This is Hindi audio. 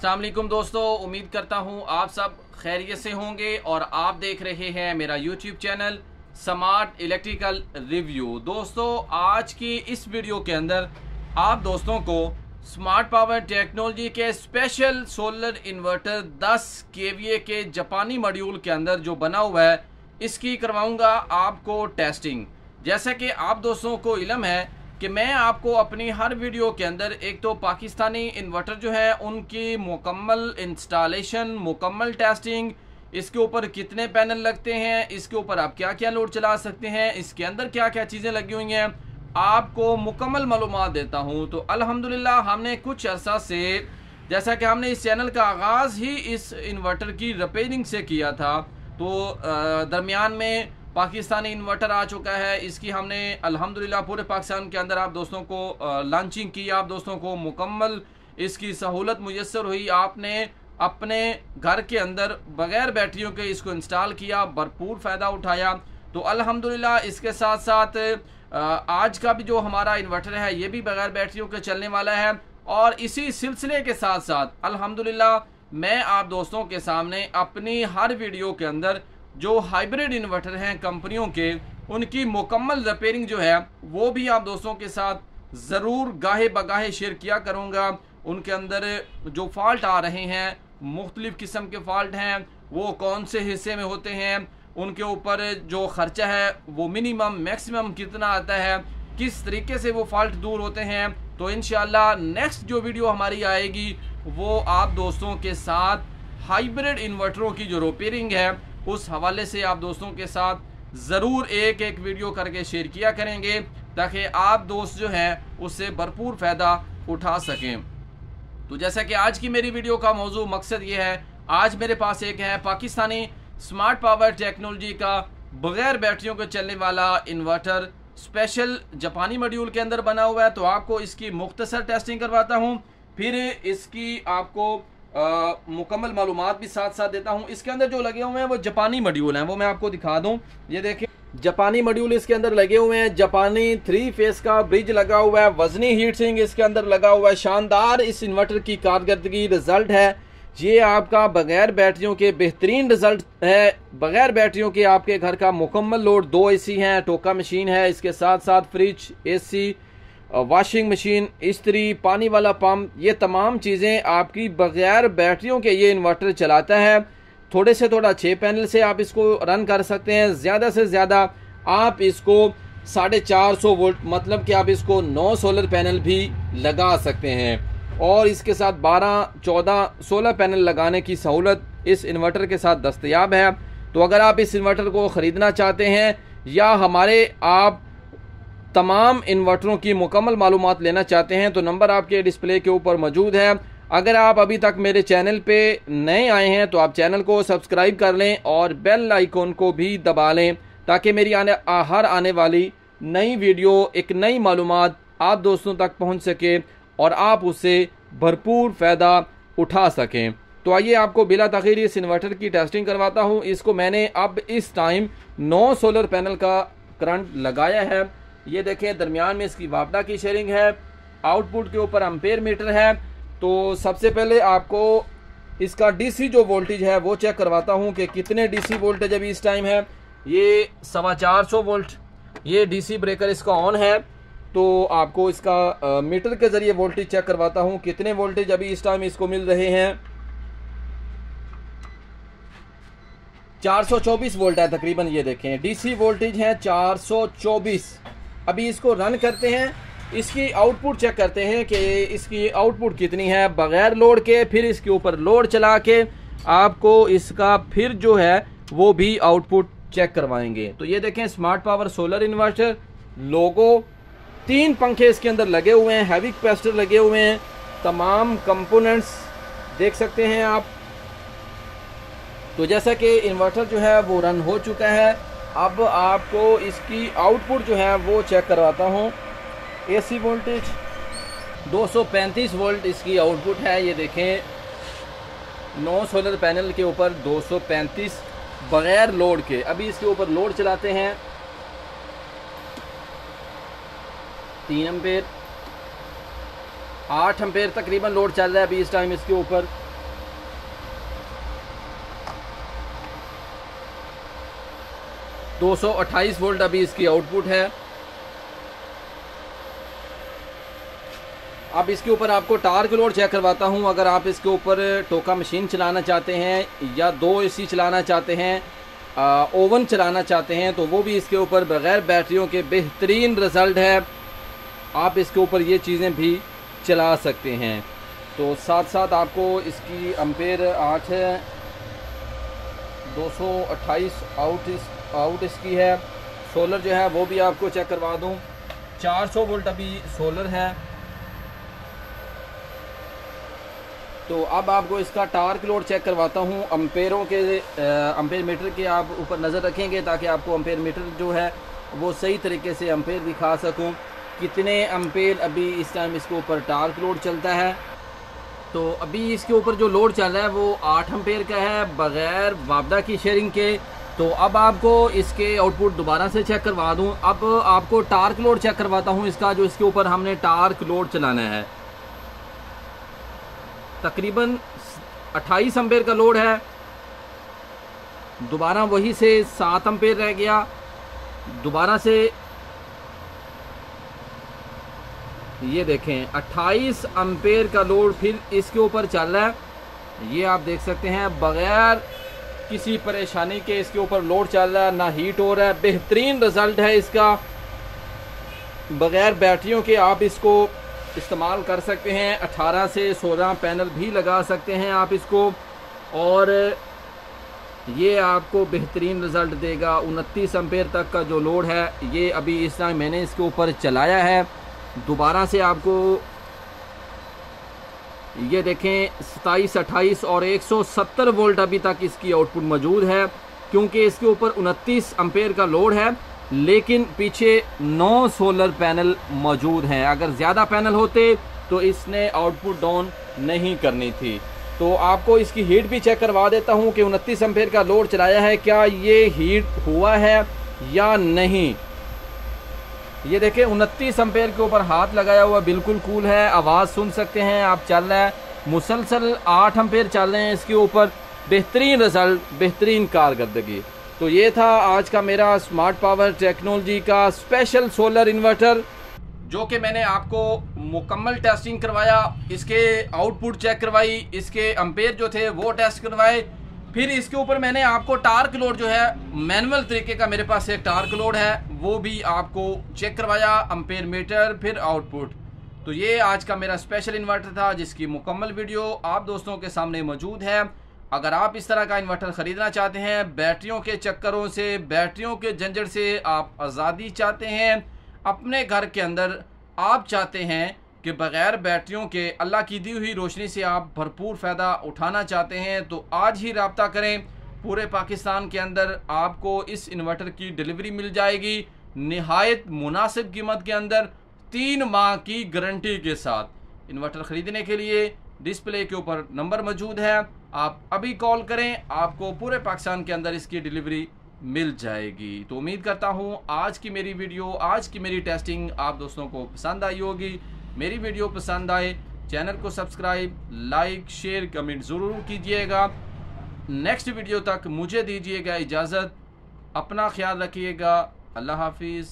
अस्सलाम वालेकुम दोस्तों, उम्मीद करता हूँ आप सब खैरियत से होंगे और आप देख रहे हैं मेरा YouTube channel smart electrical review. दोस्तों, आज की इस वीडियो के अंदर आप दोस्तों को स्मार्ट पावर टेक्नोलॉजी के स्पेशल सोलर इन्वर्टर 10 केवीए के जापानी मॉड्यूल के अंदर जो बना हुआ है, इसकी करवाऊंगा आपको टेस्टिंग। जैसा कि आप दोस्तों को इल्म है कि मैं आपको अपनी हर वीडियो के अंदर एक तो पाकिस्तानी इन्वर्टर जो है उनकी मुकम्मल इंस्टॉलेशन, मुकम्मल टेस्टिंग, इसके ऊपर कितने पैनल लगते हैं, इसके ऊपर आप क्या क्या लोड चला सकते हैं, इसके अंदर क्या क्या चीज़ें लगी हुई हैं, आपको मुकम्मल मालूमात देता हूं। तो अल्हम्दुलिल्लाह हमने कुछ अर्सा से, जैसा कि हमने इस चैनल का आगाज़ ही इस इन्वर्टर की रिपेयरिंग से किया था, तो दरमियान में पाकिस्तानी इन्वर्टर आ चुका है। इसकी हमने अल्हम्दुलिल्लाह पूरे पाकिस्तान के अंदर आप दोस्तों को लॉन्चिंग की, आप दोस्तों को मुकम्मल इसकी सहूलत मुयस्सर हुई। आपने अपने घर के अंदर बगैर बैटरियों के इसको इंस्टॉल किया, भरपूर फ़ायदा उठाया। तो अल्हम्दुलिल्लाह इसके साथ साथ आज का भी जो हमारा इन्वर्टर है ये भी बगैर बैटरियों के चलने वाला है। और इसी सिलसिले के साथ साथ अल्हम्दुलिल्लाह मैं आप दोस्तों के सामने अपनी हर वीडियो के अंदर जो हाइब्रिड इन्वर्टर हैं कंपनियों के, उनकी मुकम्मल रिपेयरिंग जो है वो भी आप दोस्तों के साथ ज़रूर गाहे बगाहे शेयर किया करूँगा। उनके अंदर जो फॉल्ट आ रहे हैं, मुख्तलिफ़ किस्म के फॉल्ट हैं, वो कौन से हिस्से में होते हैं, उनके ऊपर जो ख़र्चा है वो मिनिमम मैक्सिमम कितना आता है, किस तरीके से वो फॉल्ट दूर होते हैं। तो इंशाल्लाह नेक्स्ट जो वीडियो हमारी आएगी वो आप दोस्तों के साथ हाइब्रिड इन्वर्टरों की जो रिपेयरिंग है उस हवाले से आप दोस्तों के साथ ज़रूर एक एक वीडियो करके शेयर किया करेंगे, ताकि आप दोस्त जो हैं उससे भरपूर फ़ायदा उठा सकें। तो जैसा कि आज की मेरी वीडियो का मौजू मकसद ये है, आज मेरे पास एक है पाकिस्तानी स्मार्ट पावर टेक्नोलॉजी का बग़ैर बैटरियों के चलने वाला इन्वर्टर, स्पेशल जापानी मॉड्यूल के अंदर बना हुआ है। तो आपको इसकी मुख्तसर टेस्टिंग करवाता हूँ, फिर इसकी आपको मुकम्मल मालूमात भी साथ साथ देता हूँ। इसके अंदर जो लगे हुए हैं वो जापानी मॉड्यूल हैं, वो मैं आपको दिखा दूँ। ये देखें, जापानी मॉड्यूल इसके अंदर लगे हुए हैं। जापानी 3 फेस का ब्रिज लगा हुआ है, वजनी हीट सिंक इसके अंदर लगा हुआ है। शानदार इस इन्वर्टर की कारकर्दगी रिजल्ट है। ये आपका बगैर बैटरियों के बेहतरीन रिजल्ट है। बगैर बैटरियों के आपके घर का मुकम्मल लोड 2 AC हैं, टोका मशीन है, इसके साथ साथ फ्रिज, AC, वॉशिंग मशीन, इस्त्री, पानी वाला पंप, ये तमाम चीज़ें आपकी बगैर बैटरियों के ये इन्वर्टर चलाता है। थोड़े से थोड़ा 6 पैनल से आप इसको रन कर सकते हैं, ज़्यादा से ज़्यादा आप इसको 450 वोल्ट, मतलब कि आप इसको 9 सोलर पैनल भी लगा सकते हैं। और इसके साथ 12, 14, 16 पैनल लगाने की सहूलत इस इन्वर्टर के साथ दस्तयाब है। तो अगर आप इस इन्वर्टर को ख़रीदना चाहते हैं या हमारे आप तमाम इन्वर्टरों की मुकम्मल मालूमात लेना चाहते हैं, तो नंबर आपके डिस्प्ले के ऊपर मौजूद है। अगर आप अभी तक मेरे चैनल पे नए आए हैं तो आप चैनल को सब्सक्राइब कर लें और बेल आइकॉन को भी दबा लें, ताकि मेरी हर आने वाली नई वीडियो, एक नई मालूमात आप दोस्तों तक पहुंच सके और आप उससे भरपूर फ़ायदा उठा सकें। तो आइए आपको बिला तख़ीर इस इन्वर्टर की टेस्टिंग करवाता हूँ। इसको मैंने अब इस टाइम 9 सोलर पैनल का करंट लगाया है। ये देखें, दरमियान में इसकी वापडा की शेयरिंग है, आउटपुट के ऊपर एम्पेयर मीटर है। तो सबसे पहले आपको इसका DC जो वोल्टेज है वो चेक करवाता हूँ कि कितने DC वोल्टेज अभी इस टाइम है। ये 450 वोल्ट, ये DC ब्रेकर इसका ऑन है। तो आपको इसका मीटर के ज़रिए वोल्टेज चेक करवाता हूँ कितने वोल्टेज अभी इस टाइम इसको मिल रहे हैं। 424 वोल्ट है तकरीबन। ये देखें, DC वोल्टेज है 424। अभी इसको रन करते हैं, इसकी आउटपुट चेक करते हैं कि इसकी आउटपुट कितनी है बग़ैर लोड के। फिर इसके ऊपर लोड चला के आपको इसका फिर जो है वो भी आउटपुट चेक करवाएंगे। तो ये देखें, स्मार्ट पावर सोलर इन्वर्टर लोगो, 3 पंखे इसके अंदर लगे हुए हैं, हैवी कैपेसिटर लगे हुए हैं, तमाम कंपोनेंट्स देख सकते हैं आप। तो जैसा कि इन्वर्टर जो है वो रन हो चुका है, अब आपको इसकी आउटपुट जो है वो चेक करवाता हूँ। AC वोल्टेज 235 वोल्ट इसकी आउटपुट है। ये देखें, 9 सोलर पैनल के ऊपर 235 बग़ैर लोड के। अभी इसके ऊपर लोड चलाते हैं, 3 एम्पेयर, 8 एम्पेयर तकरीबन लोड चल रहा है अभी इस टाइम इसके ऊपर। 228 वोल्ट अभी इसकी आउटपुट है। अब इसके ऊपर आपको टार्क लोड चेक करवाता हूं। अगर आप इसके ऊपर टोका मशीन चलाना चाहते हैं या 2 AC चलाना चाहते हैं, ओवन चलाना चाहते हैं, तो वो भी इसके ऊपर बग़ैर बैटरियों के बेहतरीन रिज़ल्ट है। आप इसके ऊपर ये चीज़ें भी चला सकते हैं। तो साथ साथ आपको इसकी एम्पेयर 8 है, 228 आउट इसकी है। सोलर जो है वो भी आपको चेक करवा दूं, 400 वोल्ट अभी सोलर है। तो अब आपको इसका टार्क लोड चेक करवाता हूँ। एम्पेयर मीटर के आप ऊपर नज़र रखेंगे ताकि आपको एम्पेयर मीटर जो है वो सही तरीके से एम्पेयर दिखा सकूँ, कितने एम्पेयर अभी इस टाइम इसके ऊपर टार्क लोड चलता है। तो अभी इसके ऊपर जो लोड चल रहा है वो 8 एम्पेयर का है बग़ैर वापडा की शेयरिंग के। तो अब आपको इसके आउटपुट दोबारा से चेक करवा दूँ। अब आपको टार्क लोड चेक करवाता हूँ इसका, जो इसके ऊपर हमने टार्क लोड चलाना है। तकरीबन 28 एम्पेयर का लोड है, दोबारा वही से 7 एम्पेयर रह गया, दोबारा से ये देखें 28 एम्पेयर का लोड फिर इसके ऊपर चल रहा है। ये आप देख सकते हैं बग़ैर किसी परेशानी के इसके ऊपर लोड चल रहा है, ना हीट हो रहा है। बेहतरीन रिज़ल्ट है इसका, बग़ैर बैटरियों के आप इसको इस्तेमाल कर सकते हैं। 18 से 16 पैनल भी लगा सकते हैं आप इसको, और ये आपको बेहतरीन रिज़ल्ट देगा। 29 एम्पेयर तक का जो लोड है ये अभी इस टाइम मैंने इसके ऊपर चलाया है। दोबारा से आपको ये देखें 27, 28 और 170 वोल्ट अभी तक इसकी आउटपुट मौजूद है, क्योंकि इसके ऊपर 29 एम्पेयर का लोड है, लेकिन पीछे 9 सोलर पैनल मौजूद हैं। अगर ज़्यादा पैनल होते तो इसने आउटपुट डाउन नहीं करनी थी। तो आपको इसकी हीट भी चेक करवा देता हूं कि 29 एम्पेयर का लोड चलाया है, क्या ये हीट हुआ है या नहीं। ये देखें 29 एम्पेयर के ऊपर हाथ लगाया हुआ बिल्कुल कूल है, आवाज़ सुन सकते हैं आप, चल रहा है मुसलसल। 8 एम्पेयर चल रहे हैं इसके ऊपर, बेहतरीन रिज़ल्ट, बेहतरीन कारकर्दगी। तो ये था आज का मेरा स्मार्ट पावर टेक्नोलॉजी का स्पेशल सोलर इन्वर्टर, जो कि मैंने आपको मुकम्मल टेस्टिंग करवाया, इसके आउटपुट चेक करवाई, इसके एम्पेयर जो थे वो टेस्ट करवाए, फिर इसके ऊपर मैंने आपको टार्क लोड जो है मैनुअल तरीके का मेरे पास एक टार्क लोड है वो भी आपको चेक करवाया, एम्पेयर मीटर फिर आउटपुट। तो ये आज का मेरा स्पेशल इन्वर्टर था, जिसकी मुकम्मल वीडियो आप दोस्तों के सामने मौजूद है। अगर आप इस तरह का इन्वर्टर ख़रीदना चाहते हैं, बैटरियों के चक्करों से, बैटरियों के झंझट से आप आज़ादी चाहते हैं, अपने घर के अंदर आप चाहते हैं कि बग़ैर बैटरियों के अल्लाह की दी हुई रोशनी से आप भरपूर फ़ायदा उठाना चाहते हैं, तो आज ही रब्ता करें। पूरे पाकिस्तान के अंदर आपको इस इन्वर्टर की डिलीवरी मिल जाएगी निहायत मुनासिब कीमत के अंदर, 3 माह की गारंटी के साथ। इन्वर्टर ख़रीदने के लिए डिस्प्ले के ऊपर नंबर मौजूद है, आप अभी कॉल करें, आपको पूरे पाकिस्तान के अंदर इसकी डिलीवरी मिल जाएगी। तो उम्मीद करता हूँ आज की मेरी वीडियो, आज की मेरी टेस्टिंग आप दोस्तों को पसंद आई होगी। मेरी वीडियो पसंद आए चैनल को सब्सक्राइब, लाइक, शेयर, कमेंट ज़रूर कीजिएगा। नेक्स्ट वीडियो तक मुझे दीजिएगा इजाज़त, अपना ख्याल रखिएगा। अल्लाह हाफिज़।